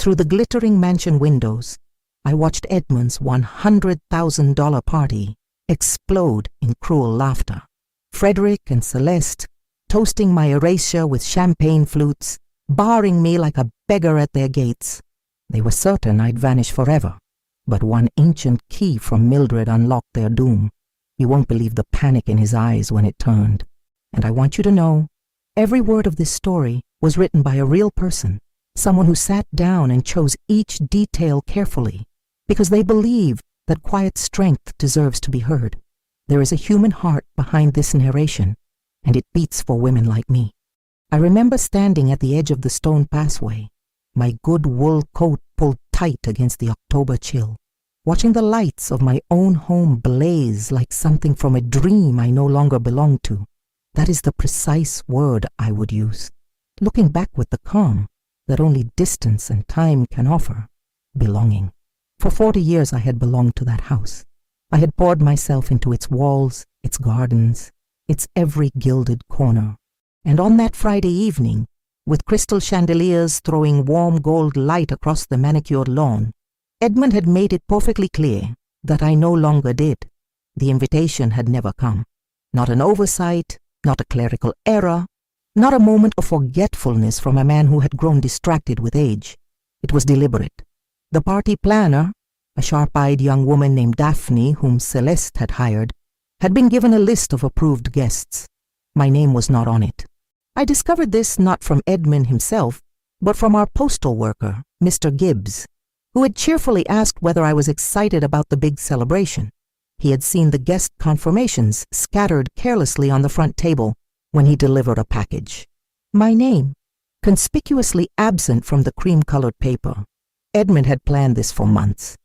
Through the glittering mansion windows, I watched Edmund's $100,000 party explode in cruel laughter. Frederick and Celeste toasting my erasure with champagne flutes, barring me like a beggar at their gates. They were certain I'd vanish forever, but one ancient key from Mildred unlocked their doom. You won't believe the panic in his eyes when it turned. And I want you to know, every word of this story was written by a real person, someone who sat down and chose each detail carefully, because they believe that quiet strength deserves to be heard. There is a human heart behind this narration, and it beats for women like me. I remember standing at the edge of the stone pathway, my good wool coat pulled tight against the October chill, watching the lights of my own home blaze like something from a dream I no longer belonged to. That is the precise word I would use, looking back with the calm that only distance and time can offer: belonging. For 40 years I had belonged to that house. I had poured myself into its walls, its gardens, its every gilded corner. And on that Friday evening, with crystal chandeliers throwing warm gold light across the manicured lawn, Edmund had made it perfectly clear that I no longer did. The invitation had never come. Not an oversight, not a clerical error, not a moment of forgetfulness from a man who had grown distracted with age. It was deliberate. The party planner, a sharp-eyed young woman named Daphne, whom Celeste had hired, had been given a list of approved guests. My name was not on it. I discovered this not from Edmund himself, but from our postal worker, Mr. Gibbs, who had cheerfully asked whether I was excited about the big celebration. He had seen the guest confirmations scattered carelessly on the front table when he delivered a package. My name, conspicuously absent from the cream-colored paper. Edmund had planned this for months.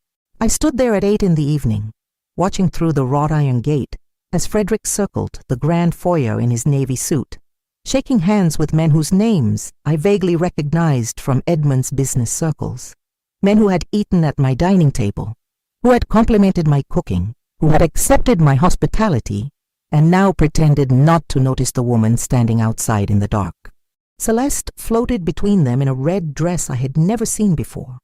I stood there at 8 in the evening, watching through the wrought iron gate as Frederick circled the grand foyer in his navy suit, shaking hands with men whose names I vaguely recognized from Edmund's business circles. Men who had eaten at my dining table, who had complimented my cooking, who had accepted my hospitality, and now pretended not to notice the woman standing outside in the dark. Celeste floated between them in a red dress I had never seen before,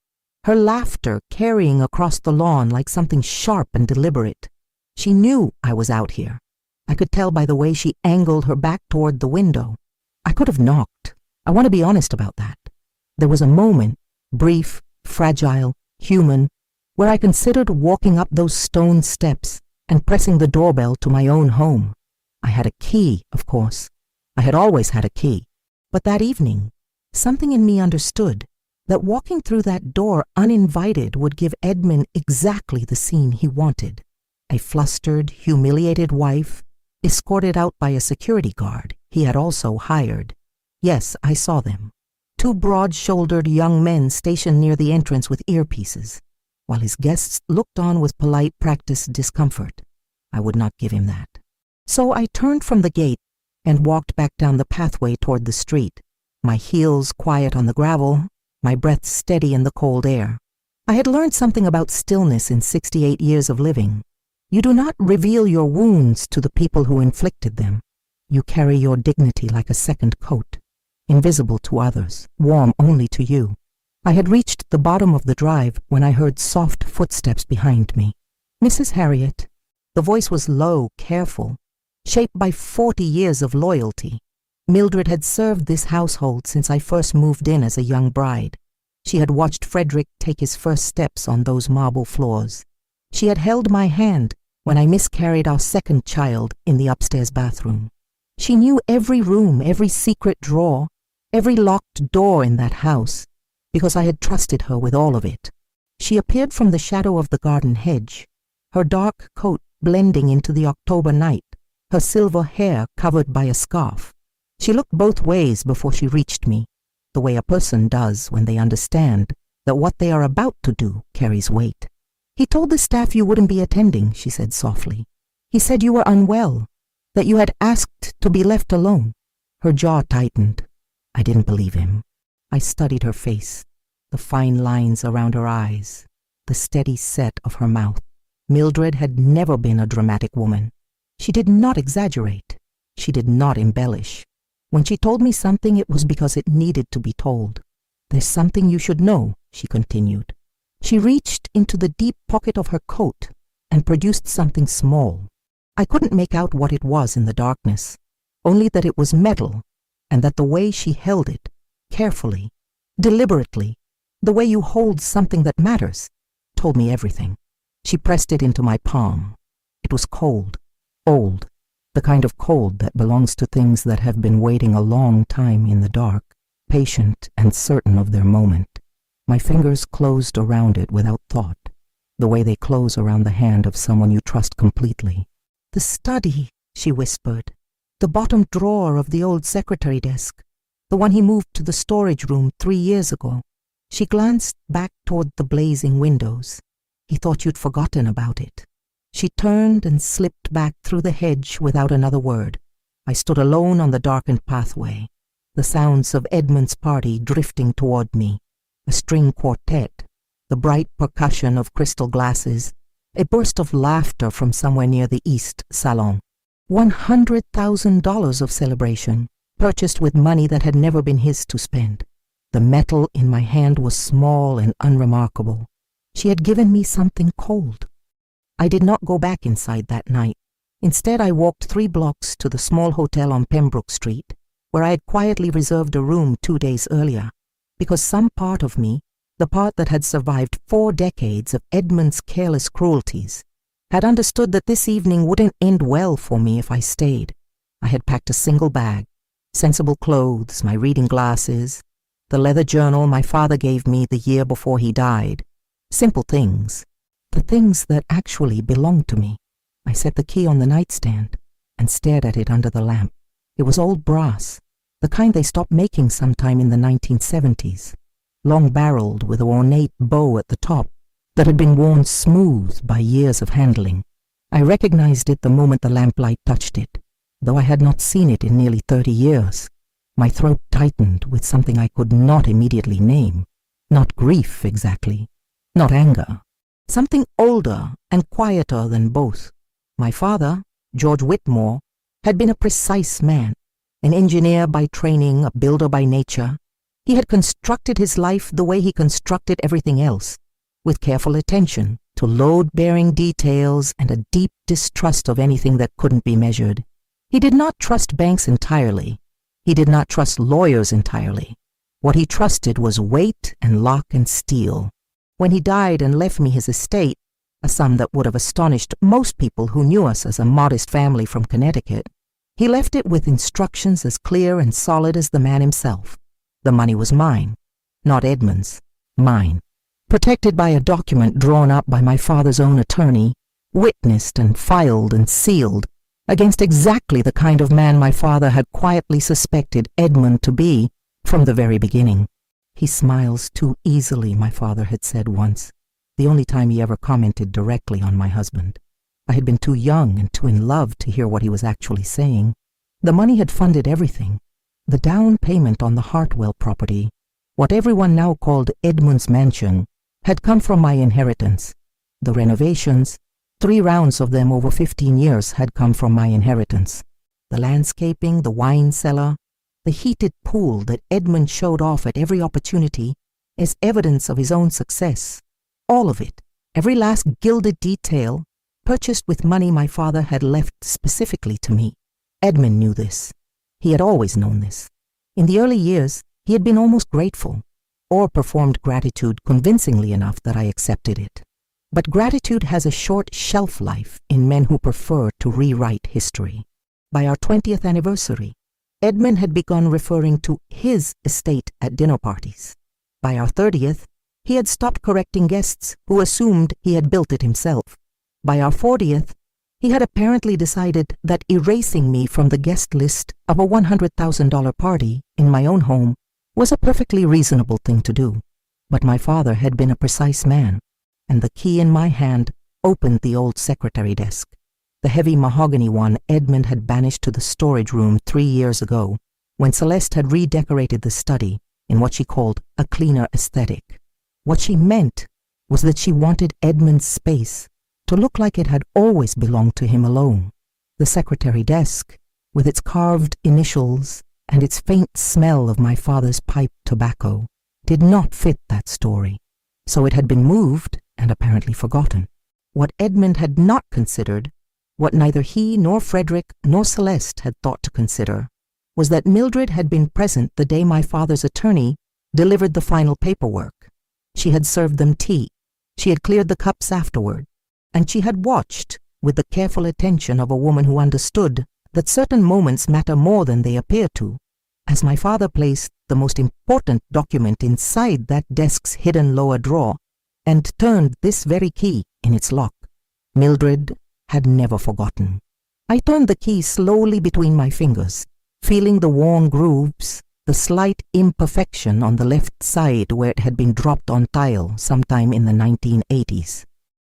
her laughter carrying across the lawn like something sharp and deliberate. She knew I was out here. I could tell by the way she angled her back toward the window. I could have knocked. I want to be honest about that. There was a moment, brief, fragile, human, where I considered walking up those stone steps and pressing the doorbell to my own home. I had a key, of course. I had always had a key. But that evening, something in me understood that walking through that door uninvited would give Edmund exactly the scene he wanted. A flustered, humiliated wife, escorted out by a security guard he had also hired. Yes, I saw them. 2 broad-shouldered young men stationed near the entrance with earpieces, while his guests looked on with polite practiced discomfort. I would not give him that. So I turned from the gate and walked back down the pathway toward the street, my heels quiet on the gravel, my breath steady in the cold air. I had learned something about stillness in 68 years of living. You do not reveal your wounds to the people who inflicted them. You carry your dignity like a second coat, invisible to others, warm only to you. I had reached the bottom of the drive when I heard soft footsteps behind me. Mrs. Harriet. The voice was low, careful, shaped by 40 years of loyalty. Mildred had served this household since I first moved in as a young bride. She had watched Frederick take his first steps on those marble floors. She had held my hand when I miscarried our second child in the upstairs bathroom. She knew every room, every secret drawer, every locked door in that house, because I had trusted her with all of it. She appeared from the shadow of the garden hedge, her dark coat blending into the October night, her silver hair covered by a scarf. She looked both ways before she reached me, the way a person does when they understand that what they are about to do carries weight. "He told the staff you wouldn't be attending," she said softly. "He said you were unwell, that you had asked to be left alone." Her jaw tightened. I didn't believe him. I studied her face, the fine lines around her eyes, the steady set of her mouth. Mildred had never been a dramatic woman. She did not exaggerate. She did not embellish. When she told me something, it was because it needed to be told. "There's something you should know," she continued. She reached into the deep pocket of her coat and produced something small. I couldn't make out what it was in the darkness, only that it was metal, and that the way she held it, carefully, deliberately, the way you hold something that matters, told me everything. She pressed it into my palm. It was cold, old, the kind of cold that belongs to things that have been waiting a long time in the dark, patient and certain of their moment. My fingers closed around it without thought, the way they close around the hand of someone you trust completely. "The study," she whispered. "The bottom drawer of the old secretary desk, the one he moved to the storage room 3 years ago." She glanced back toward the blazing windows. "He thought you'd forgotten about it." She turned and slipped back through the hedge without another word. I stood alone on the darkened pathway, the sounds of Edmund's party drifting toward me, a string quartet, the bright percussion of crystal glasses, a burst of laughter from somewhere near the east salon. $100,000 of celebration, purchased with money that had never been his to spend. The metal in my hand was small and unremarkable. She had given me something cold. I did not go back inside that night. Instead, I walked 3 blocks to the small hotel on Pembroke Street, where I had quietly reserved a room 2 days earlier, because some part of me, the part that had survived 4 decades of Edmund's careless cruelties, had understood that this evening wouldn't end well for me if I stayed. I had packed a single bag, sensible clothes, my reading glasses, the leather journal my father gave me the year before he died. Simple things, the things that actually belonged to me. I set the key on the nightstand and stared at it under the lamp. It was old brass, the kind they stopped making sometime in the 1970s, long-barreled with an ornate bow at the top that had been worn smooth by years of handling. I recognized it the moment the lamplight touched it, though I had not seen it in nearly 30 years. My throat tightened with something I could not immediately name. Not grief, exactly. Not anger. Something older and quieter than both. My father, George Whitmore, had been a precise man, an engineer by training, a builder by nature. He had constructed his life the way he constructed everything else, with careful attention to load-bearing details and a deep distrust of anything that couldn't be measured. He did not trust banks entirely. He did not trust lawyers entirely. What he trusted was weight and lock and steel. When he died and left me his estate, a sum that would have astonished most people who knew us as a modest family from Connecticut, he left it with instructions as clear and solid as the man himself. The money was mine, not Edmund's, mine. Protected by a document drawn up by my father's own attorney, witnessed and filed and sealed, against exactly the kind of man my father had quietly suspected Edmund to be from the very beginning. "He smiles too easily," my father had said once, the only time he ever commented directly on my husband. I had been too young and too in love to hear what he was actually saying. The money had funded everything. The down payment on the Hartwell property, what everyone now called Edmund's mansion, had come from my inheritance. The renovations, 3 rounds of them over 15 years, had come from my inheritance. The landscaping, the wine cellar, the heated pool that Edmund showed off at every opportunity as evidence of his own success. All of it, every last gilded detail, purchased with money my father had left specifically to me. Edmund knew this. He had always known this. In the early years, he had been almost grateful, or performed gratitude convincingly enough that I accepted it. But gratitude has a short shelf life in men who prefer to rewrite history. By our 20th anniversary, Edmund had begun referring to his estate at dinner parties. By our 30th, he had stopped correcting guests who assumed he had built it himself. By our 40th, he had apparently decided that erasing me from the guest list of a $100,000 party in my own home was a perfectly reasonable thing to do. But my father had been a precise man, and the key in my hand opened the old secretary desk, the heavy mahogany one Edmund had banished to the storage room 3 years ago, when Celeste had redecorated the study in what she called a cleaner aesthetic. What she meant was that she wanted Edmund's space to look like it had always belonged to him alone. The secretary desk, with its carved initials and its faint smell of my father's pipe tobacco, did not fit that story. So it had been moved and apparently forgotten. What Edmund had not considered, what neither he nor Frederick nor Celeste had thought to consider, was that Mildred had been present the day my father's attorney delivered the final paperwork. She had served them tea, she had cleared the cups afterward, and she had watched, with the careful attention of a woman who understood that certain moments matter more than they appear to, as my father placed the most important document inside that desk's hidden lower drawer and turned this very key in its lock. Mildred had never forgotten. I turned the key slowly between my fingers, feeling the worn grooves, the slight imperfection on the left side where it had been dropped on tile sometime in the 1980s.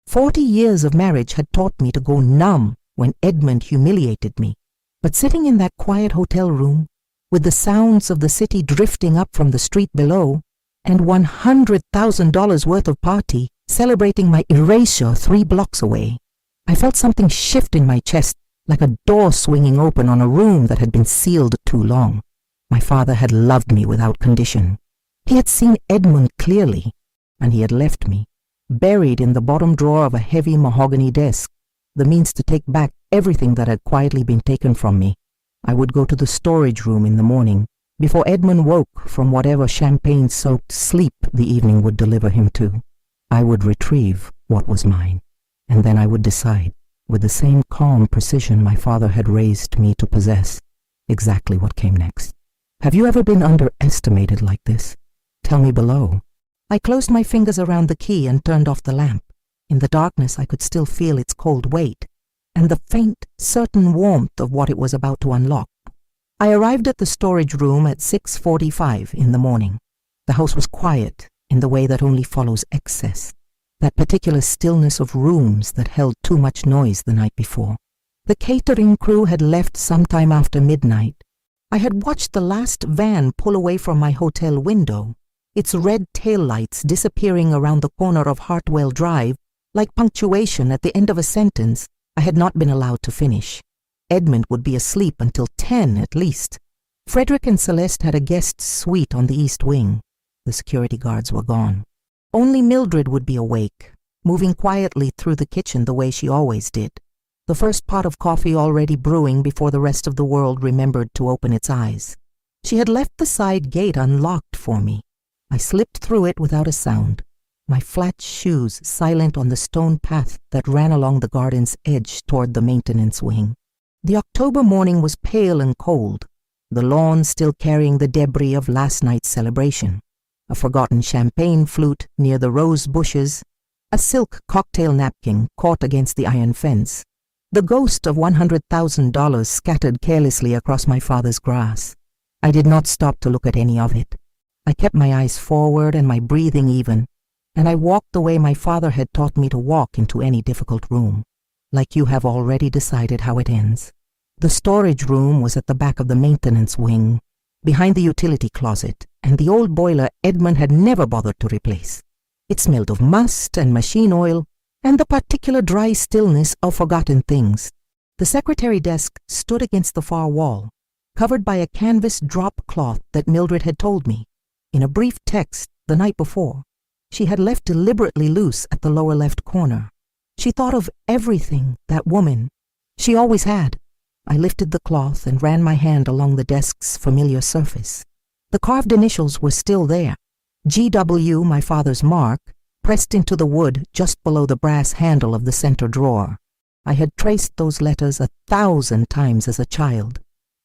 40 years of marriage had taught me to go numb when Edmund humiliated me. But sitting in that quiet hotel room, with the sounds of the city drifting up from the street below, and $100,000 worth of party celebrating my erasure 3 blocks away, I felt something shift in my chest, like a door swinging open on a room that had been sealed too long. My father had loved me without condition. He had seen Edmund clearly, and he had left me, buried in the bottom drawer of a heavy mahogany desk, the means to take back everything that had quietly been taken from me. I would go to the storage room in the morning, before Edmund woke from whatever champagne-soaked sleep the evening would deliver him to. I would retrieve what was mine, and then I would decide, with the same calm precision my father had raised me to possess, exactly what came next. Have you ever been underestimated like this? Tell me below. I closed my fingers around the key and turned off the lamp. In the darkness I could still feel its cold weight, and the faint, certain warmth of what it was about to unlock. I arrived at the storage room at 6:45 in the morning. The house was quiet in the way that only follows excess, that particular stillness of rooms that held too much noise the night before. The catering crew had left sometime after midnight. I had watched the last van pull away from my hotel window, its red taillights disappearing around the corner of Hartwell Drive like punctuation at the end of a sentence I had not been allowed to finish. Edmund would be asleep until 10 at least. Frederick and Celeste had a guest suite on the east wing. The security guards were gone. Only Mildred would be awake, moving quietly through the kitchen the way she always did, the first pot of coffee already brewing before the rest of the world remembered to open its eyes. She had left the side gate unlocked for me. I slipped through it without a sound, my flat shoes silent on the stone path that ran along the garden's edge toward the maintenance wing. The October morning was pale and cold, the lawn still carrying the debris of last night's celebration. A forgotten champagne flute near the rose bushes, a silk cocktail napkin caught against the iron fence, the ghost of $100,000 scattered carelessly across my father's grass. I did not stop to look at any of it. I kept my eyes forward and my breathing even, and I walked the way my father had taught me to walk into any difficult room, like you have already decided how it ends. The storage room was at the back of the maintenance wing, behind the utility closet, and the old boiler Edmund had never bothered to replace. It smelled of must and machine oil, and the particular dry stillness of forgotten things. The secretary desk stood against the far wall, covered by a canvas drop cloth that Mildred had told me, in a brief text the night before, she had left deliberately loose at the lower left corner. She thought of everything, that woman. She always had. I lifted the cloth and ran my hand along the desk's familiar surface. The carved initials were still there. GW, my father's mark, pressed into the wood just below the brass handle of the center drawer. I had traced those letters 1,000 times as a child,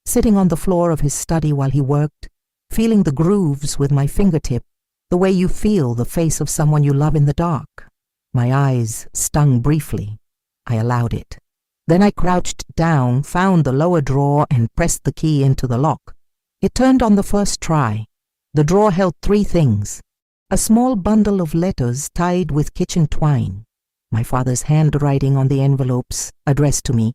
sitting on the floor of his study while he worked, feeling the grooves with my fingertip, the way you feel the face of someone you love in the dark. My eyes stung briefly. I allowed it. Then I crouched down, found the lower drawer, and pressed the key into the lock. It turned on the first try. The drawer held 3 things: a small bundle of letters tied with kitchen twine, my father's handwriting on the envelopes addressed to me,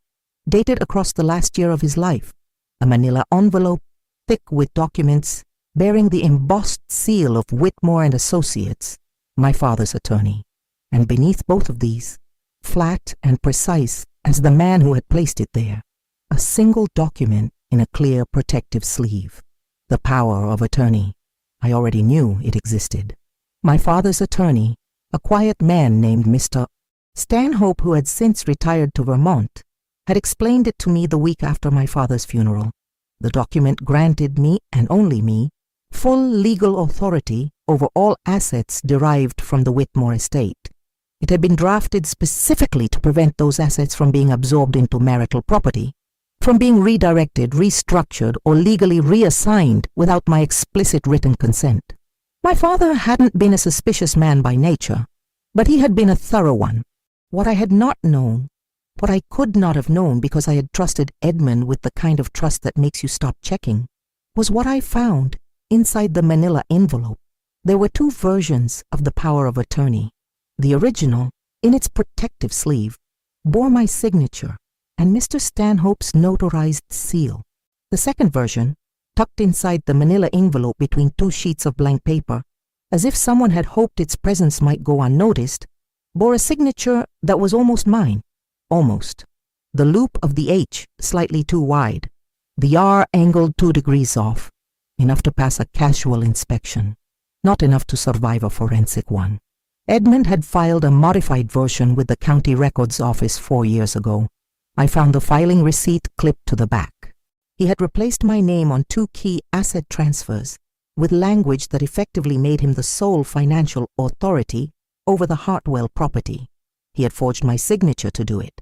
dated across the last year of his life, a manila envelope thick with documents bearing the embossed seal of Whitmore and Associates, my father's attorney, and beneath both of these, flat and precise as the man who had placed it there, a single document in a clear protective sleeve. The power of attorney. I already knew it existed. My father's attorney, A quiet man named Mr. Stanhope, who had since retired to Vermont, had explained it to me the week after my father's funeral. The document granted me, and only me, full legal authority over all assets derived from the Whitmore estate. It had been drafted specifically to prevent those assets from being absorbed into marital property, from being redirected, restructured, or legally reassigned without my explicit written consent. My father hadn't been a suspicious man by nature, but he had been a thorough one. What I had not known, what I could not have known because I had trusted Edmund with the kind of trust that makes you stop checking, was what I found inside the manila envelope. There were two versions of the power of attorney. The original, in its protective sleeve, bore my signature and Mr. Stanhope's notarized seal. The second version, tucked inside the manila envelope between two sheets of blank paper, as if someone had hoped its presence might go unnoticed, bore a signature that was almost mine. Almost. The loop of the H slightly too wide, the R angled 2 degrees off, enough to pass a casual inspection, not enough to survive a forensic one. Edmund had filed a modified version with the county records office 4 years ago. I found the filing receipt clipped to the back. He had replaced my name on 2 key asset transfers with language that effectively made him the sole financial authority over the Hartwell property. He had forged my signature to do it,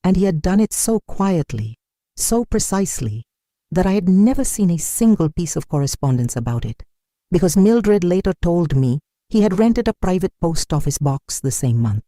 and he had done it so quietly, so precisely, that I had never seen a single piece of correspondence about it, because Mildred later told me he had rented a private post office box the same month.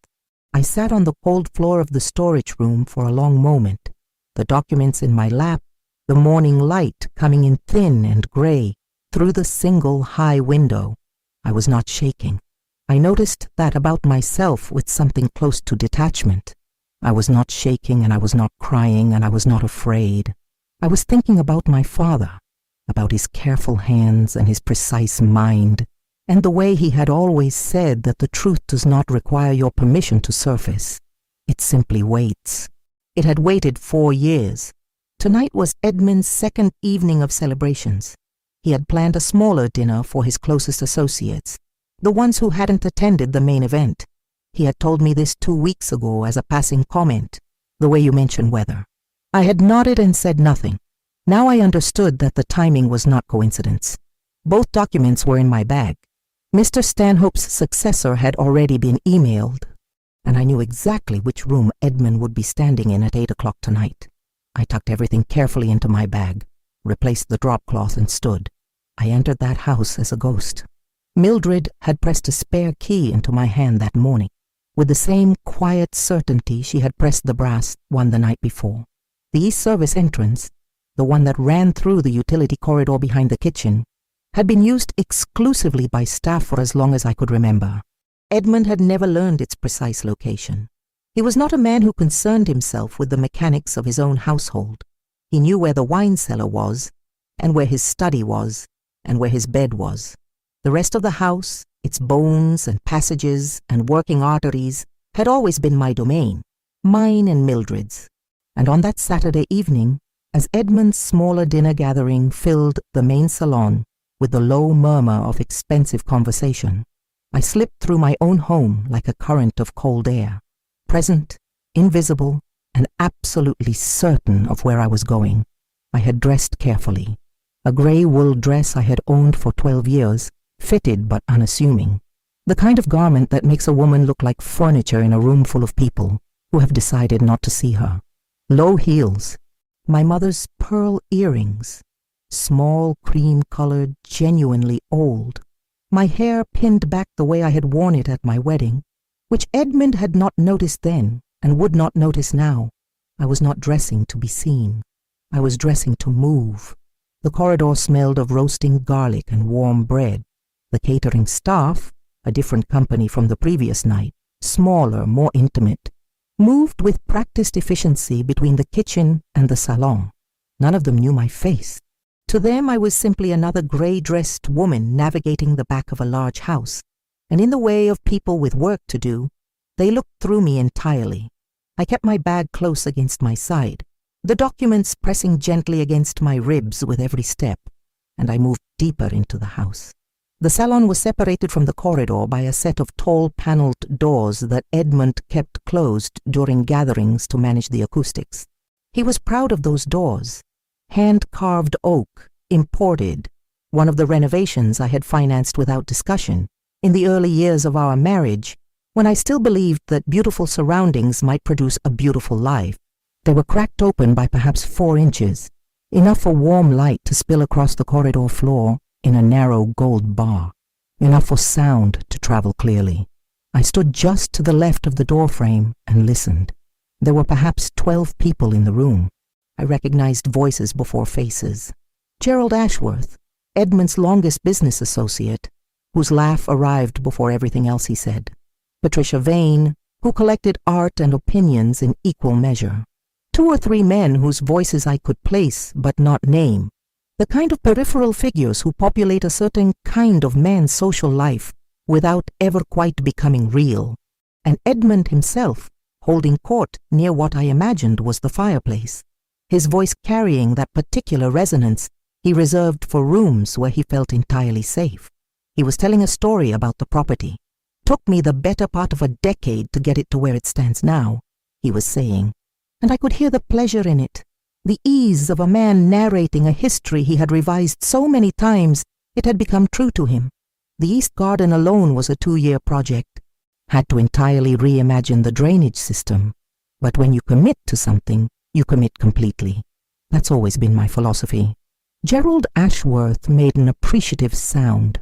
I sat on the cold floor of the storage room for a long moment, the documents in my lap, the morning light coming in thin and gray through the single high window. I was not shaking. I noticed that about myself with something close to detachment. I was not shaking, and I was not crying, and I was not afraid. I was thinking about my father, about his careful hands and his precise mind, and the way he had always said that the truth does not require your permission to surface. It simply waits. It had waited 4 years. Tonight was Edmund's second evening of celebrations. He had planned a smaller dinner for his closest associates, the ones who hadn't attended the main event. He had told me this 2 weeks ago as a passing comment, the way you mention weather. I had nodded and said nothing. Now I understood that the timing was not coincidence. Both documents were in my bag. Mr. Stanhope's successor had already been emailed, and I knew exactly which room Edmund would be standing in at 8 o'clock tonight. I tucked everything carefully into my bag, replaced the drop cloth, and stood. I entered that house as a ghost. Mildred had pressed a spare key into my hand that morning, with the same quiet certainty she had pressed the brass one the night before. The East Service entrance, the one that ran through the utility corridor behind the kitchen, had been used exclusively by staff for as long as I could remember. Edmund had never learned its precise location. He was not a man who concerned himself with the mechanics of his own household. He knew where the wine cellar was, and where his study was, and where his bed was. The rest of the house, its bones and passages and working arteries, had always been my domain, mine and Mildred's. And on that Saturday evening, as Edmund's smaller dinner gathering filled the main salon with the low murmur of expensive conversation, I slipped through my own home like a current of cold air, present, invisible, and absolutely certain of where I was going. I had dressed carefully. A gray wool dress I had owned for 12 years, fitted but unassuming. The kind of garment that makes a woman look like furniture in a room full of people who have decided not to see her. Low heels, my mother's pearl earrings, small, cream-colored, genuinely old. My hair pinned back the way I had worn it at my wedding, which Edmund had not noticed then and would not notice now. I was not dressing to be seen. I was dressing to move. The corridor smelled of roasting garlic and warm bread. The catering staff, a different company from the previous night, smaller, more intimate, moved with practiced efficiency between the kitchen and the salon. None of them knew my face. To them I was simply another gray-dressed woman navigating the back of a large house, and in the way of people with work to do, they looked through me entirely. I kept my bag close against my side, the documents pressing gently against my ribs with every step, and I moved deeper into the house. The salon was separated from the corridor by a set of tall paneled doors that Edmund kept closed during gatherings to manage the acoustics. He was proud of those doors. Hand-carved oak, imported, one of the renovations I had financed without discussion in the early years of our marriage, when I still believed that beautiful surroundings might produce a beautiful life. They were cracked open by perhaps 4 inches, enough for warm light to spill across the corridor floor in a narrow gold bar, enough for sound to travel clearly. I stood just to the left of the doorframe and listened. There were perhaps 12 people in the room. I recognized voices before faces. Gerald Ashworth, Edmund's longest business associate, whose laugh arrived before everything else he said. Patricia Vane, who collected art and opinions in equal measure. 2 or 3 men whose voices I could place but not name. The kind of peripheral figures who populate a certain kind of man's social life without ever quite becoming real. And Edmund himself, holding court near what I imagined was the fireplace, his voice carrying that particular resonance he reserved for rooms where he felt entirely safe. He was telling a story about the property. Took me the better part of a decade to get it to where it stands now, he was saying, and I could hear the pleasure in it, the ease of a man narrating a history he had revised so many times it had become true to him. The East Garden alone was a 2-year project. Had to entirely reimagine the drainage system. But when you commit to something, you commit completely. That's always been my philosophy. Gerald Ashworth made an appreciative sound.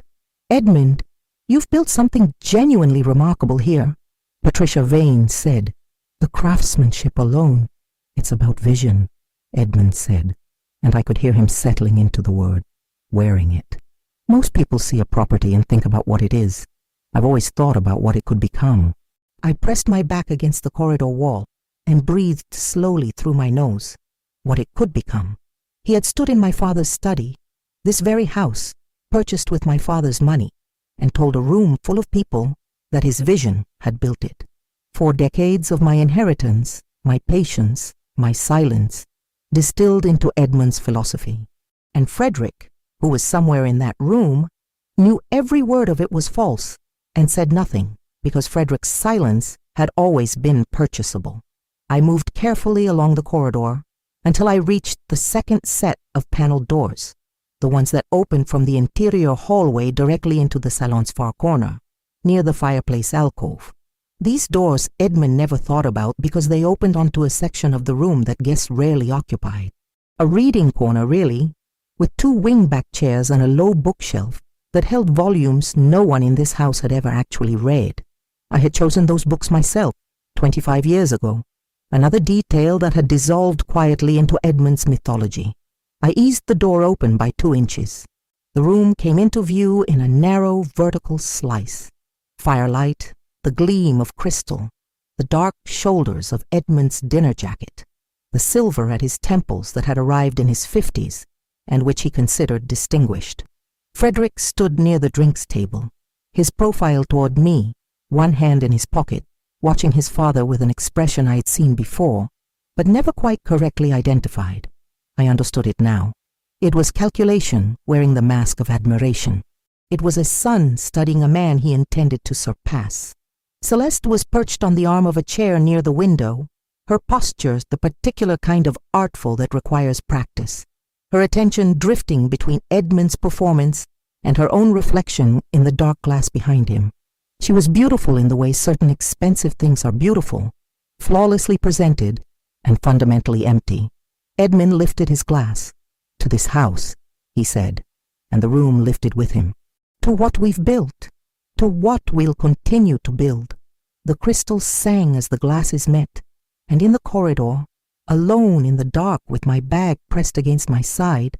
Edmund, you've built something genuinely remarkable here. Patricia Vane said. The craftsmanship alone. It's about vision, Edmund said, and I could hear him settling into the word, wearing it. Most people see a property and think about what it is. I've always thought about what it could become. I pressed my back against the corridor wall and breathed slowly through my nose. What it could become. He had stood in my father's study, this very house, purchased with my father's money, and told a room full of people that his vision had built it. 4 decades of my inheritance, my patience, my silence, distilled into Edmund's philosophy. And Frederick, who was somewhere in that room, knew every word of it was false, and said nothing, because Frederick's silence had always been purchasable. I moved carefully along the corridor until I reached the second set of paneled doors, the ones that opened from the interior hallway directly into the salon's far corner, near the fireplace alcove. These doors Edmund never thought about because they opened onto a section of the room that guests rarely occupied. A reading corner, really, with 2 wing-back chairs and a low bookshelf that held volumes no one in this house had ever actually read. I had chosen those books myself, 25 years ago, another detail that had dissolved quietly into Edmund's mythology. I eased the door open by 2 inches. The room came into view in a narrow vertical slice. Firelight, the gleam of crystal, the dark shoulders of Edmund's dinner jacket, the silver at his temples that had arrived in his 50s and which he considered distinguished. Frederick stood near the drinks table, his profile toward me, one hand in his pocket, watching his father with an expression I had seen before, but never quite correctly identified. I understood it now. It was calculation wearing the mask of admiration. It was a son studying a man he intended to surpass. Celeste was perched on the arm of a chair near the window, her posture the particular kind of artful that requires practice, her attention drifting between Edmund's performance and her own reflection in the dark glass behind him. She was beautiful in the way certain expensive things are beautiful, flawlessly presented and fundamentally empty. Edmund lifted his glass. To this house, he said, and the room lifted with him. To what we've built. To what we'll continue to build. The crystals sang as the glasses met, and in the corridor, alone in the dark with my bag pressed against my side,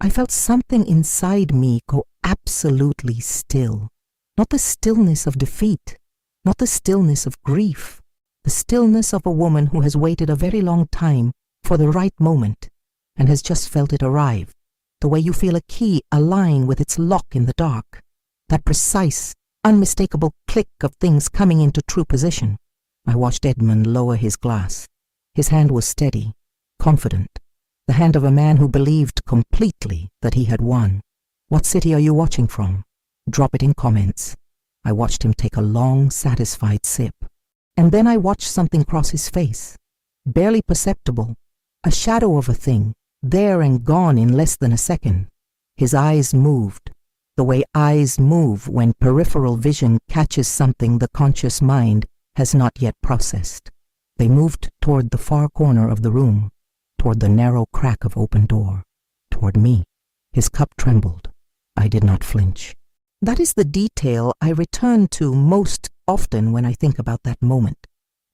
I felt something inside me go absolutely still. Not the stillness of defeat, not the stillness of grief, the stillness of a woman who has waited a very long time for the right moment and has just felt it arrive, the way you feel a key align with its lock in the dark, that precise, unmistakable click of things coming into true position. I watched Edmund lower his glass. His hand was steady, confident, the hand of a man who believed completely that he had won. What city are you watching from? drop it in comments. I watched him take a long, satisfied sip. And then I watched something cross his face. Barely perceptible. A shadow of a thing, there and gone in less than a second. His eyes moved, the way eyes move when peripheral vision catches something the conscious mind has not yet processed. They moved toward the far corner of the room, toward the narrow crack of open door, toward me. His cup trembled. I did not flinch. That is the detail I return to most often when I think about that moment.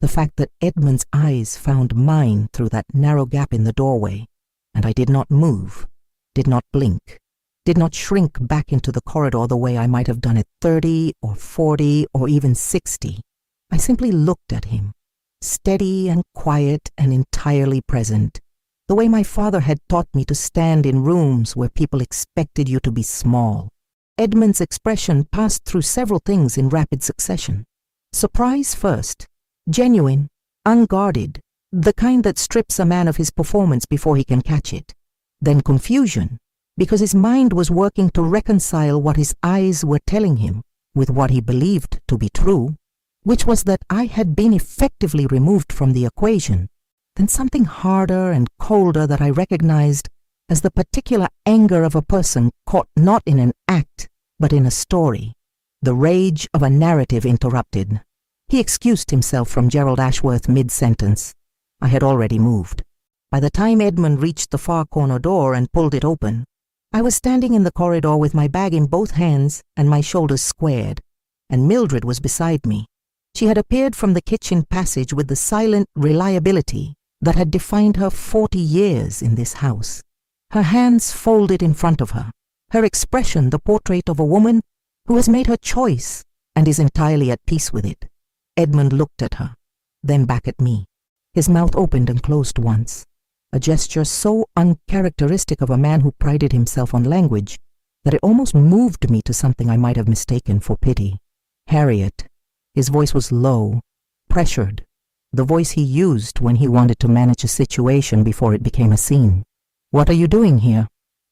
The fact that Edmund's eyes found mine through that narrow gap in the doorway, and I did not move, did not blink, did not shrink back into the corridor the way I might have done at 30 or 40 or even 60. I simply looked at him, steady and quiet and entirely present, the way my father had taught me to stand in rooms where people expected you to be small. Edmund's expression passed through several things in rapid succession. Surprise first, genuine, unguarded, the kind that strips a man of his performance before he can catch it. Then confusion, because his mind was working to reconcile what his eyes were telling him with what he believed to be true, which was that I had been effectively removed from the equation. Then something harder and colder that I recognized as the particular anger of a person caught not in an act, but in a story. The rage of a narrative interrupted. He excused himself from Gerald Ashworth mid-sentence. I had already moved. By the time Edmund reached the far corner door and pulled it open, I was standing in the corridor with my bag in both hands and my shoulders squared, and Mildred was beside me. She had appeared from the kitchen passage with the silent reliability that had defined her 40 years in this house. Her hands folded in front of her, her expression the portrait of a woman who has made her choice and is entirely at peace with it. Edmund looked at her, then back at me. His mouth opened and closed once, a gesture so uncharacteristic of a man who prided himself on language that it almost moved me to something I might have mistaken for pity. Harriet. His voice was low, pressured, the voice he used when he wanted to manage a situation before it became a scene. "What are you doing here?"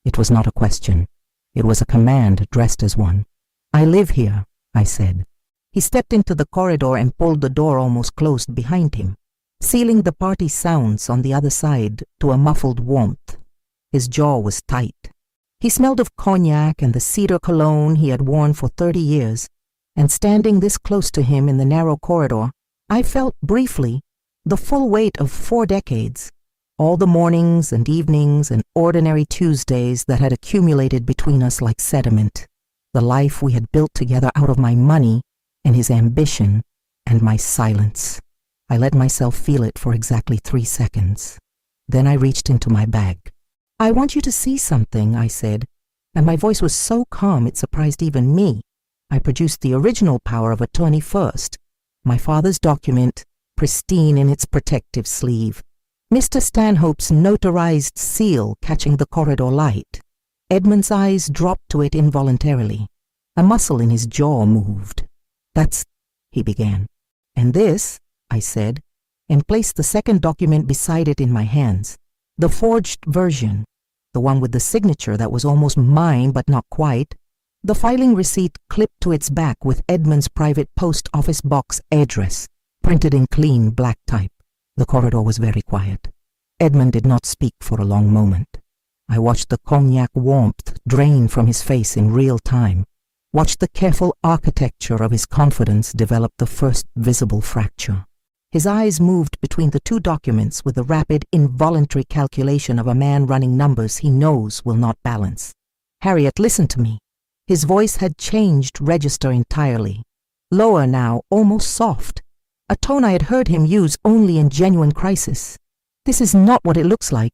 It was not a question. It was a command dressed as one. "I live here," I said. He stepped into the corridor and pulled the door almost closed behind him, sealing the party sounds on the other side to a muffled warmth. His jaw was tight. He smelled of cognac and the cedar cologne he had worn for 30 years, and standing this close to him in the narrow corridor, I felt briefly the full weight of 4 decades, all the mornings and evenings and ordinary Tuesdays that had accumulated between us like sediment, the life we had built together out of my money and his ambition and my silence. I let myself feel it for exactly 3 seconds. Then I reached into my bag. "I want you to see something," I said, and my voice was so calm it surprised even me. I produced the original power of attorney first, my father's document, pristine in its protective sleeve, Mr. Stanhope's notarized seal catching the corridor light. Edmund's eyes dropped to it involuntarily. A muscle in his jaw moved. "That's," he began. "And this," I said, and placed the second document beside it in my hands, the forged version, the one with the signature that was almost mine but not quite, the filing receipt clipped to its back with Edmund's private post office box address, printed in clean black type. The corridor was very quiet. Edmund did not speak for a long moment. I watched the cognac warmth drain from his face in real time, watched the careful architecture of his confidence develop the first visible fracture. His eyes moved between the 2 documents with the rapid, involuntary calculation of a man running numbers he knows will not balance. "Harriet, listen to me." His voice had changed register entirely. Lower now, almost soft, a tone I had heard him use only in genuine crisis. "This is not what it looks like.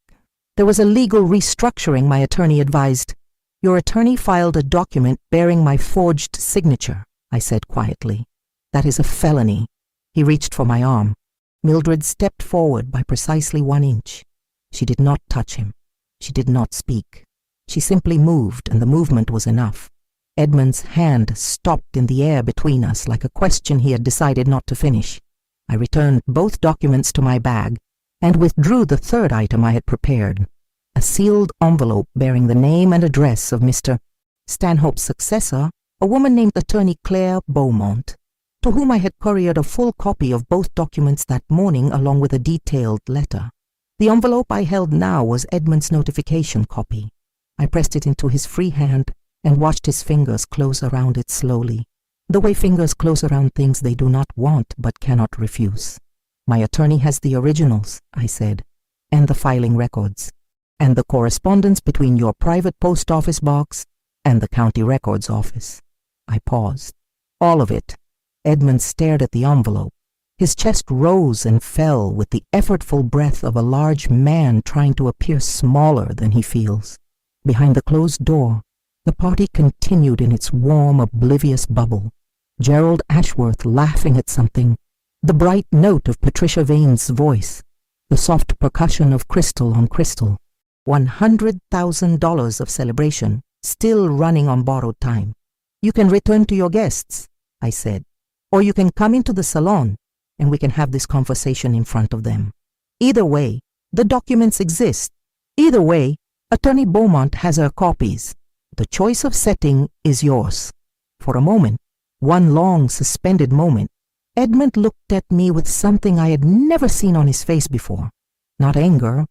There was a legal restructuring, my attorney advised. Your attorney filed a document bearing my forged signature," I said quietly. "That is a felony." He reached for my arm. Mildred stepped forward by precisely 1 inch. She did not touch him. She did not speak. She simply moved, and the movement was enough. Edmund's hand stopped in the air between us like a question he had decided not to finish. I returned both documents to my bag and withdrew the 3rd item I had prepared, a sealed envelope bearing the name and address of Mr. Stanhope's successor a woman named Attorney Claire Beaumont, to whom I had couriered a full copy of both documents that morning along with a detailed letter. The envelope I held now was Edmund's notification copy. I pressed it into his free hand and watched his fingers close around it slowly, the way fingers close around things they do not want but cannot refuse. "My attorney has the originals," I said, "and the filing records, and the correspondence between your private post office box and the county records office." I paused. "All of it." Edmund stared at the envelope. His chest rose and fell with the effortful breath of a large man trying to appear smaller than he feels. Behind the closed door, the party continued in its warm, oblivious bubble. Gerald Ashworth laughing at something, the bright note of Patricia Vane's voice, the soft percussion of crystal on crystal. $100,000 of celebration, still running on borrowed time. "You can return to your guests," I said, "or you can come into the salon and we can have this conversation in front of them. Either way, the documents exist. Either way, Attorney Beaumont has her copies. The choice of setting is yours." For a moment, one long suspended moment, Edmund looked at me with something I had never seen on his face before. Not anger,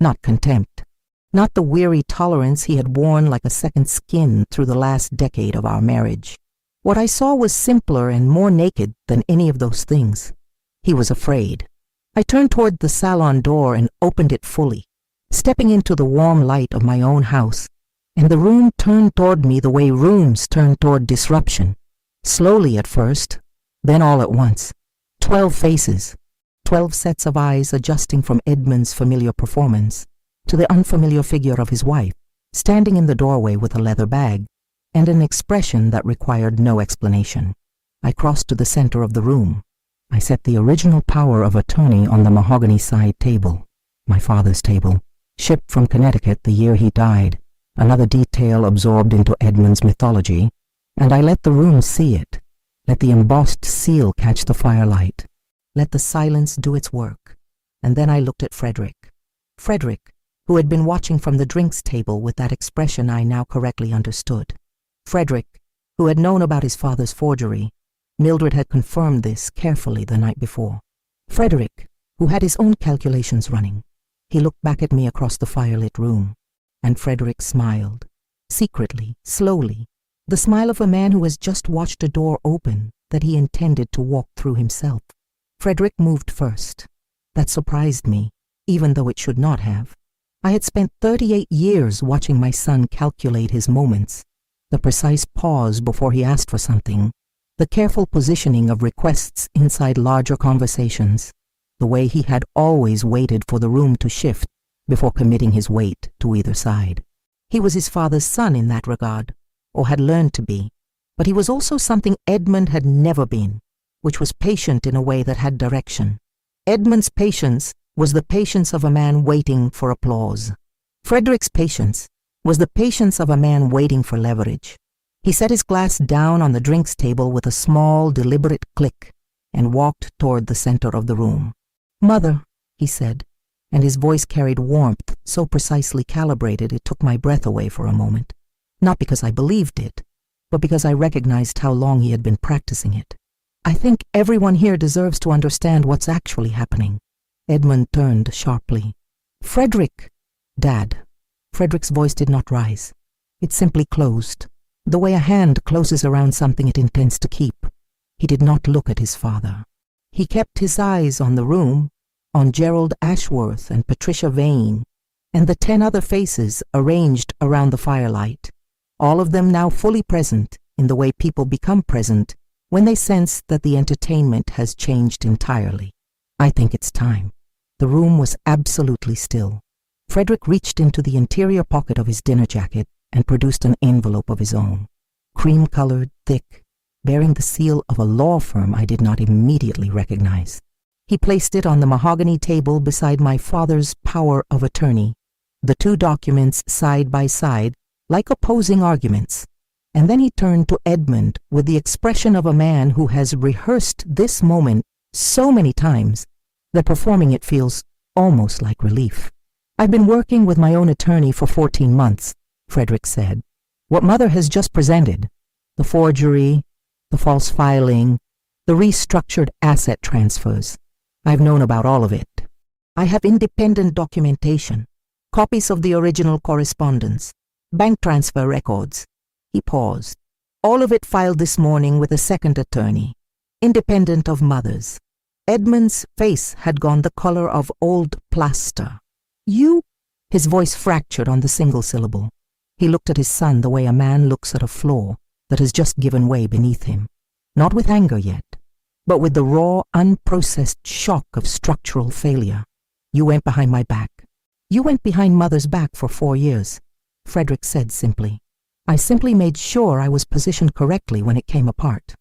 not contempt, not the weary tolerance he had worn like a second skin through the last decade of our marriage. What I saw was simpler and more naked than any of those things. He was afraid. I turned toward the salon door and opened it fully, stepping into the warm light of my own house, and the room turned toward me the way rooms turn toward disruption. Slowly at first, then all at once. 12 faces, 12 sets of eyes adjusting from Edmund's familiar performance to the unfamiliar figure of his wife, standing in the doorway with a leather bag and an expression that required no explanation. I crossed to the center of the room. I set the original power of attorney on the mahogany side table, my father's table, shipped from Connecticut the year he died, another detail absorbed into Edmund's mythology, and I let the room see it, let the embossed seal catch the firelight, let the silence do its work, and then I looked at Frederick. Frederick, who had been watching from the drinks table with that expression I now correctly understood. Frederick, who had known about his father's forgery. Mildred had confirmed this carefully the night before. Frederick, who had his own calculations running. He looked back at me across the firelit room, and Frederick smiled, secretly, slowly, the smile of a man who has just watched a door open that he intended to walk through himself. Frederick moved first. That surprised me, even though it should not have. I had spent 38 years watching my son calculate his moments, the precise pause before he asked for something, the careful positioning of requests inside larger conversations, the way he had always waited for the room to shift before committing his weight to either side. He was his father's son in that regard, or had learned to be, but he was also something Edmund had never been, which was patient in a way that had direction. Edmund's patience was the patience of a man waiting for applause. Frederick's patience was the patience of a man waiting for leverage. He set his glass down on the drinks table with a small, deliberate click and walked toward the center of the room. "Mother," he said, and his voice carried warmth so precisely calibrated it took my breath away for a moment. Not because I believed it, but because I recognized how long he had been practicing it. "I think everyone here deserves to understand what's actually happening." Edmund turned sharply. "Frederick!" "Dad." Frederick's voice did not rise. It simply closed, the way a hand closes around something it intends to keep. He did not look at his father. He kept his eyes on the room, on Gerald Ashworth and Patricia Vane, and the 10 other faces arranged around the firelight, all of them now fully present in the way people become present when they sense that the entertainment has changed entirely. "I think it's time." The room was absolutely still. Frederick reached into the interior pocket of his dinner jacket and produced an envelope of his own, cream-colored, thick, bearing the seal of a law firm I did not immediately recognize. He placed it on the mahogany table beside my father's power of attorney, the 2 documents side by side, like opposing arguments, and then he turned to Edmund with the expression of a man who has rehearsed this moment so many times that performing it feels almost like relief. "I've been working with my own attorney for 14 months, Frederick said. "What Mother has just presented, The forgery, the false filing, the restructured asset transfers. I've known about all of it. I have independent documentation, copies of the original correspondence, bank transfer records. He paused. All of it filed this morning with a second attorney, independent of Mother's. Edmund's face had gone the color of old plaster. You? His voice fractured on the single syllable. He looked at his son the way a man looks at a floor that has just given way beneath him. Not with anger yet, but with the raw, unprocessed shock of structural failure. You went behind my back. You went behind Mother's back for 4 years, Frederick said simply. I simply made sure I was positioned correctly when it came apart.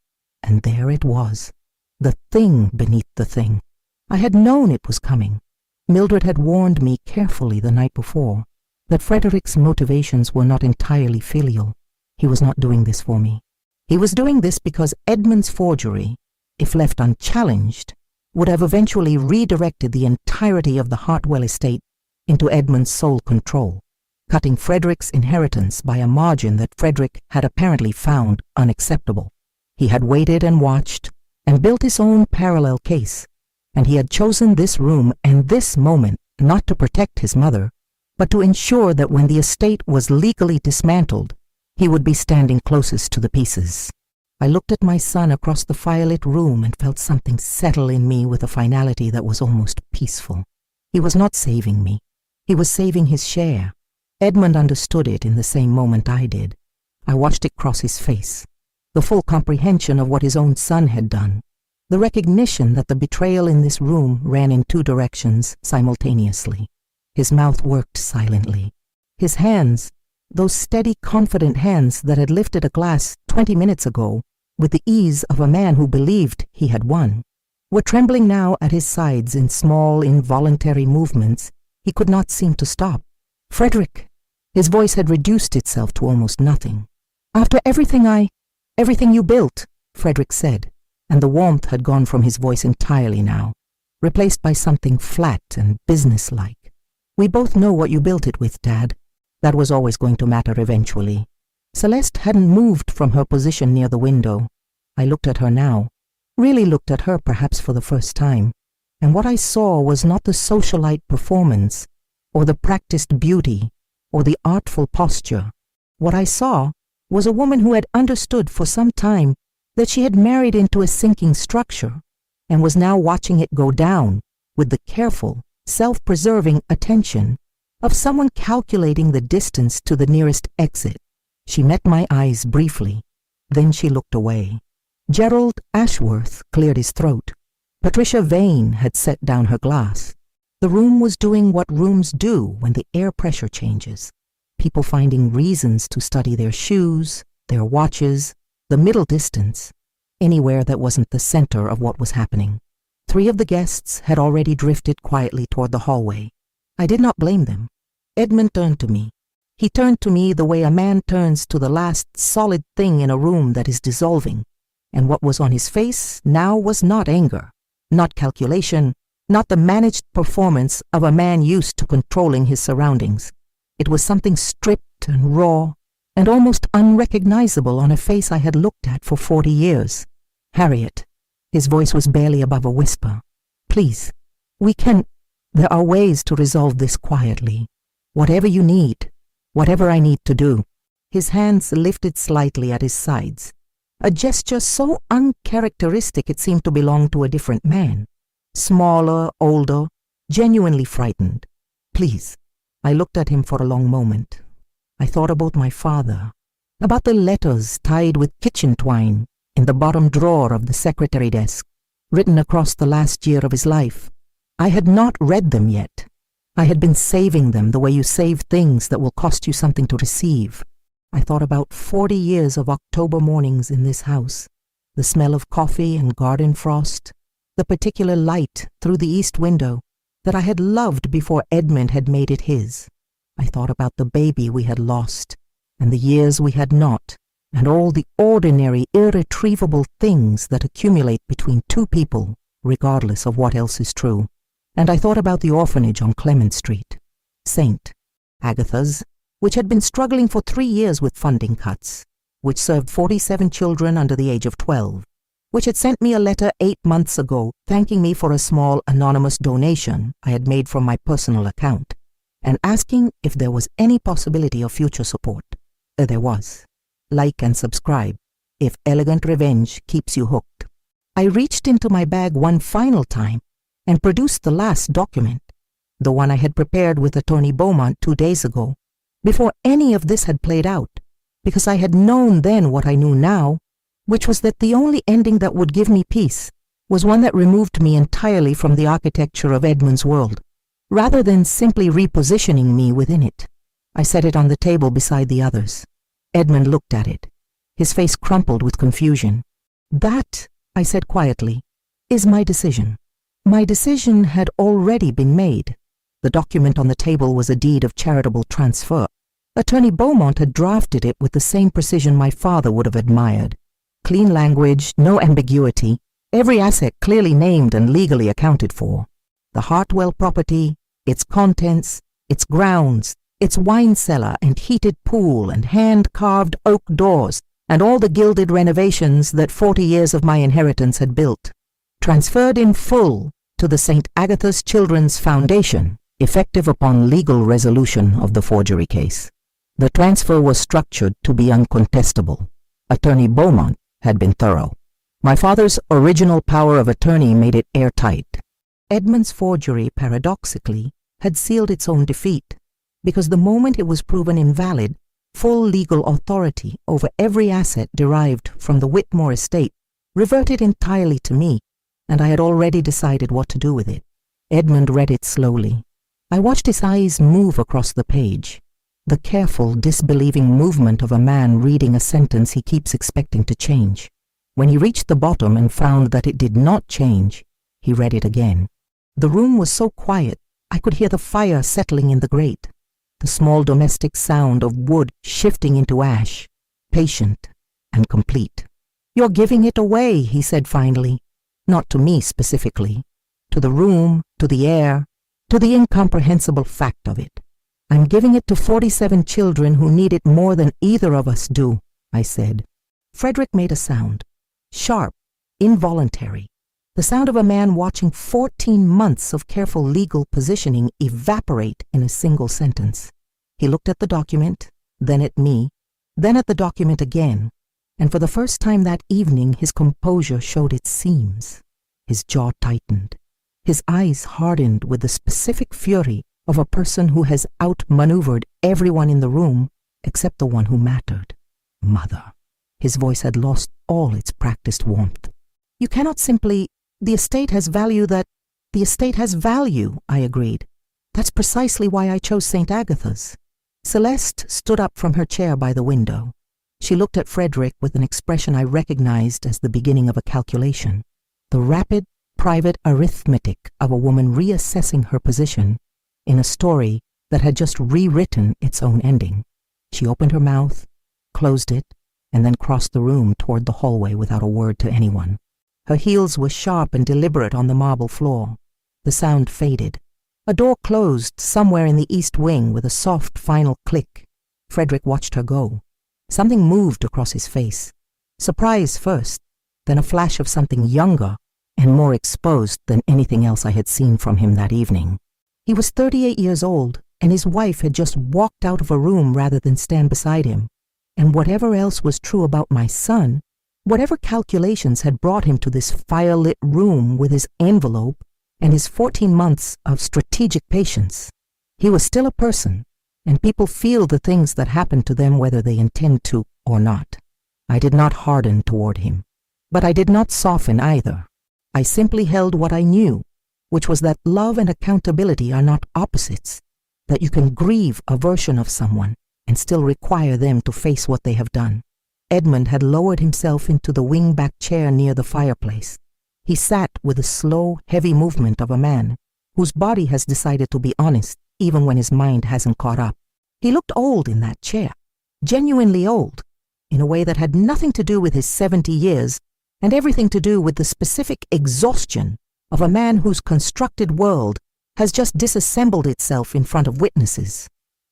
And there it was. The thing beneath the thing. I had known it was coming. Mildred had warned me carefully the night before that Frederick's motivations were not entirely filial. He was not doing this for me. He was doing this because Edmund's forgery, if left unchallenged, would have eventually redirected the entirety of the Hartwell estate into Edmund's sole control, cutting Frederick's inheritance by a margin that Frederick had apparently found unacceptable. He had waited and watched and built his own parallel case, and he had chosen this room and this moment not to protect his mother, but to ensure that when the estate was legally dismantled, he would be standing closest to the pieces. I looked at my son across the firelit room and felt something settle in me with a finality that was almost peaceful. He was not saving me. He was saving his share. Edmund understood it in the same moment I did. I watched it cross his face. The full comprehension of what his own son had done. The recognition that the betrayal in this room ran in 2 directions simultaneously. His mouth worked silently. His hands, those steady, confident hands that had lifted a glass 20 minutes ago with the ease of a man who believed he had won, were trembling now at his sides in small, involuntary movements he could not seem to stop. Frederick! His voice had reduced itself to almost nothing. After everything you built, Frederick said, and the warmth had gone from his voice entirely now, replaced by something flat and businesslike. We both know what you built it with, Dad. That was always going to matter eventually. Celeste hadn't moved from her position near the window. I looked at her now, really looked at her perhaps for the first time, and what I saw was not the socialite performance, or the practiced beauty, or the artful posture. What I saw was a woman who had understood for some time that she had married into a sinking structure, and was now watching it go down with the careful, self-preserving attention of someone calculating the distance to the nearest exit. She met my eyes briefly, then she looked away. Gerald Ashworth cleared his throat. Patricia Vane had set down her glass. The room was doing what rooms do when the air pressure changes. People finding reasons to study their shoes, their watches, the middle distance, anywhere that wasn't the center of what was happening. 3 of the guests had already drifted quietly toward the hallway. I did not blame them. Edmund turned to me. He turned to me the way a man turns to the last solid thing in a room that is dissolving, and what was on his face now was not anger, not calculation, not the managed performance of a man used to controlling his surroundings. It was something stripped and raw and almost unrecognizable on a face I had looked at for 40 years. Harriet. His voice was barely above a whisper. Please, there are ways to resolve this quietly. Whatever you need, whatever I need to do. His hands lifted slightly at his sides, a gesture so uncharacteristic it seemed to belong to a different man. Smaller, older, genuinely frightened. Please. I looked at him for a long moment. I thought about my father, about the letters tied with kitchen twine in the bottom drawer of the secretary desk, written across the last year of his life. I had not read them yet. I had been saving them the way you save things that will cost you something to receive. I thought about 40 years of October mornings in this house, the smell of coffee and garden frost, the particular light through the east window that I had loved before Edmund had made it his. I thought about the baby we had lost, and the years we had not, and all the ordinary, irretrievable things that accumulate between 2 people, regardless of what else is true. And I thought about the orphanage on Clement Street, St. Agatha's, which had been struggling for 3 years with funding cuts, which served 47 children under the age of 12, which had sent me a letter 8 months ago thanking me for a small anonymous donation I had made from my personal account, and asking if there was any possibility of future support. There was. Like and subscribe if elegant revenge keeps you hooked. I reached into my bag one final time and produced the last document, the one I had prepared with Attorney Beaumont 2 days ago, before any of this had played out, because I had known then what I knew now, which was that the only ending that would give me peace was one that removed me entirely from the architecture of Edmund's world, rather than simply repositioning me within it. I set it on the table beside the others. Edmund looked at it. His face crumpled with confusion. "That," I said quietly, "is my decision." My decision had already been made. The document on the table was a deed of charitable transfer. Attorney Beaumont had drafted it with the same precision my father would have admired. Clean language, no ambiguity, every asset clearly named and legally accounted for. The Hartwell property, its contents, its grounds, its wine cellar and heated pool and hand-carved oak doors, and all the gilded renovations that 40 years of my inheritance had built, transferred in full to the St. Agatha's Children's Foundation, effective upon legal resolution of the forgery case. The transfer was structured to be uncontestable. Attorney Beaumont had been thorough. My father's original power of attorney made it airtight. Edmund's forgery, paradoxically, had sealed its own defeat, because the moment it was proven invalid, full legal authority over every asset derived from the Whitmore estate reverted entirely to me, and I had already decided what to do with it. Edmund read it slowly. I watched his eyes move across the page, the careful, disbelieving movement of a man reading a sentence he keeps expecting to change. When he reached the bottom and found that it did not change, he read it again. The room was so quiet I could hear the fire settling in the grate, the small domestic sound of wood shifting into ash, patient and complete. "You're giving it away," he said finally, not to me specifically, to the room, to the air, to the incomprehensible fact of it. "I'm giving it to 47 children who need it more than either of us do," I said. Frederick made a sound, sharp, involuntary, the sound of a man watching 14 months of careful legal positioning evaporate in a single sentence. He looked at the document, then at me, then at the document again, and for the first time that evening his composure showed its seams. His jaw tightened. His eyes hardened with the specific fury of a person who has outmaneuvered everyone in the room except the one who mattered. Mother. His voice had lost all its practiced warmth. "You cannot simply— the estate has value that— The estate has value," I agreed. "That's precisely why I chose St. Agatha's." Celeste stood up from her chair by the window. She looked at Frederick with an expression I recognized as the beginning of a calculation, the rapid, private arithmetic of a woman reassessing her position in a story that had just rewritten its own ending. She opened her mouth, closed it, and then crossed the room toward the hallway without a word to anyone. Her heels were sharp and deliberate on the marble floor. The sound faded. A door closed somewhere in the east wing with a soft final click. Frederick watched her go. Something moved across his face. Surprise first, then a flash of something younger and more exposed than anything else I had seen from him that evening. He was 38 years old, and his wife had just walked out of a room rather than stand beside him. And whatever else was true about my son, whatever calculations had brought him to this firelit room with his envelope and his 14 months of strategic patience, he was still a person, and people feel the things that happen to them whether they intend to or not. I did not harden toward him, but I did not soften either. I simply held what I knew, which was that love and accountability are not opposites, that you can grieve a version of someone and still require them to face what they have done. Edmund had lowered himself into the wing-back chair near the fireplace. He sat with the slow, heavy movement of a man whose body has decided to be honest even when his mind hasn't caught up. He looked old in that chair, genuinely old, in a way that had nothing to do with his 70 years and everything to do with the specific exhaustion of a man whose constructed world has just disassembled itself in front of witnesses.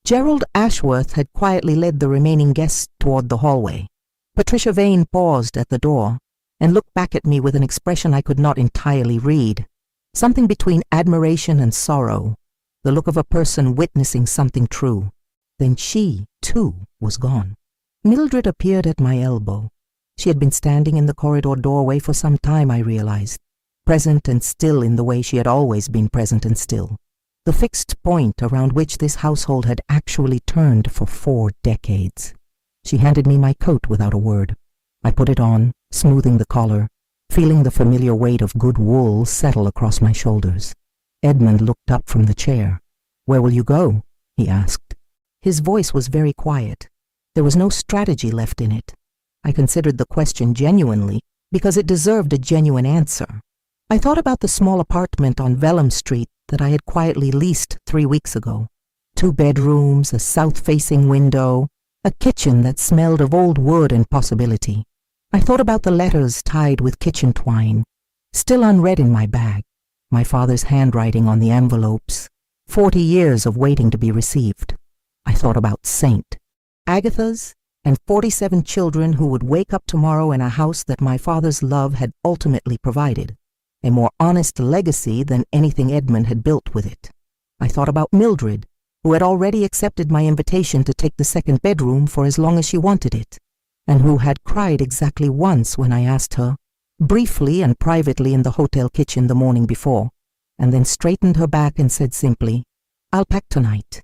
Gerald Ashworth had quietly led the remaining guests toward the hallway. Patricia Vane paused at the door and looked back at me with an expression I could not entirely read, something between admiration and sorrow, the look of a person witnessing something true. Then she, too, was gone. Mildred appeared at my elbow. She had been standing in the corridor doorway for some time, I realized, present and still in the way she had always been present and still, the fixed point around which this household had actually turned for 4 decades. She handed me my coat without a word. I put it on, smoothing the collar, feeling the familiar weight of good wool settle across my shoulders. Edmund looked up from the chair. "Where will you go?" he asked. His voice was very quiet. There was no strategy left in it. I considered the question genuinely because it deserved a genuine answer. I thought about the small apartment on Vellum Street that I had quietly leased 3 weeks ago. 2 bedrooms, a south-facing window, a kitchen that smelled of old wood and possibility. I thought about the letters tied with kitchen twine, still unread in my bag, my father's handwriting on the envelopes, 40 years of waiting to be received. I thought about Saint, Agatha's, and 47 children who would wake up tomorrow in a house that my father's love had ultimately provided, a more honest legacy than anything Edmund had built with it. I thought about Mildred, who had already accepted my invitation to take the 2nd bedroom for as long as she wanted it, and who had cried exactly once when I asked her, briefly and privately in the hotel kitchen the morning before, and then straightened her back and said simply, "I'll pack tonight."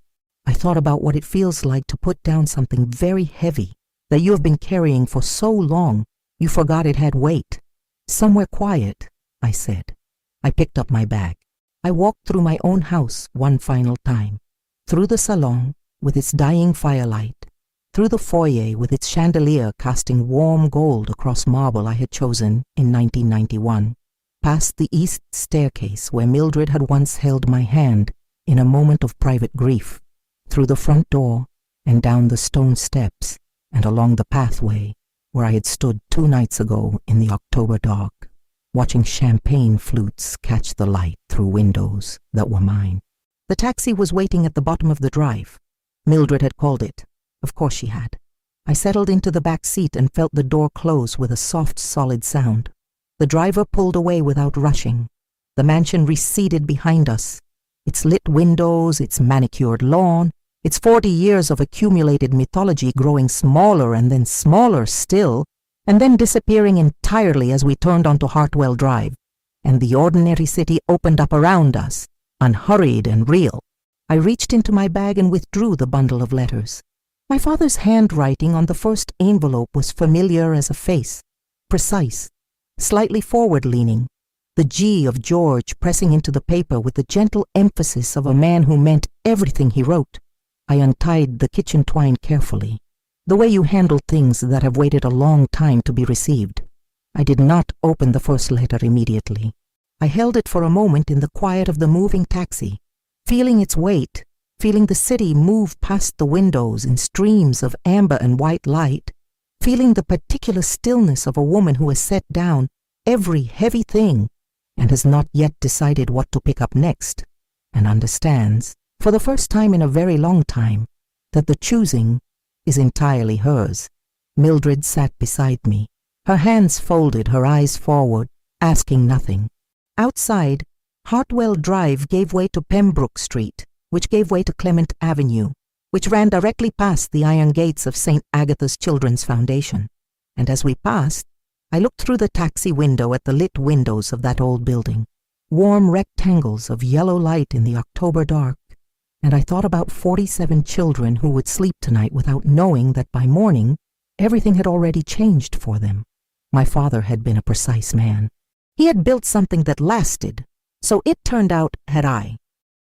I thought about what it feels like to put down something very heavy that you have been carrying for so long you forgot it had weight. "Somewhere quiet," I said. I picked up my bag. I walked through my own house one final time, through the salon with its dying firelight, through the foyer with its chandelier casting warm gold across marble I had chosen in 1991, past the east staircase where Mildred had once held my hand in a moment of private grief, through the front door and down the stone steps and along the pathway where I had stood 2 nights ago in the October dark, watching champagne flutes catch the light through windows that were mine. The taxi was waiting at the bottom of the drive. Mildred had called it. Of course she had. I settled into the back seat and felt the door close with a soft, solid sound. The driver pulled away without rushing. The mansion receded behind us, its lit windows, its manicured lawn, its 40 years of accumulated mythology growing smaller and then smaller still, and then disappearing entirely as we turned onto Hartwell Drive, and the ordinary city opened up around us, unhurried and real. I reached into my bag and withdrew the bundle of letters. My father's handwriting on the first envelope was familiar as a face, precise, slightly forward-leaning, the G of George pressing into the paper with the gentle emphasis of a man who meant everything he wrote. I untied the kitchen twine carefully, the way you handle things that have waited a long time to be received. I did not open the first letter immediately. I held it for a moment in the quiet of the moving taxi, feeling its weight, feeling the city move past the windows in streams of amber and white light, feeling the particular stillness of a woman who has set down every heavy thing and has not yet decided what to pick up next, and understands, for the first time in a very long time, that the choosing is entirely hers. Mildred sat beside me, her hands folded, her eyes forward, asking nothing. Outside, Hartwell Drive gave way to Pembroke Street, which gave way to Clement Avenue, which ran directly past the iron gates of St. Agatha's Children's Foundation. And as we passed, I looked through the taxi window at the lit windows of that old building, warm rectangles of yellow light in the October dark, and I thought about 47 children who would sleep tonight without knowing that by morning everything had already changed for them. My father had been a precise man. He had built something that lasted, so it turned out had I.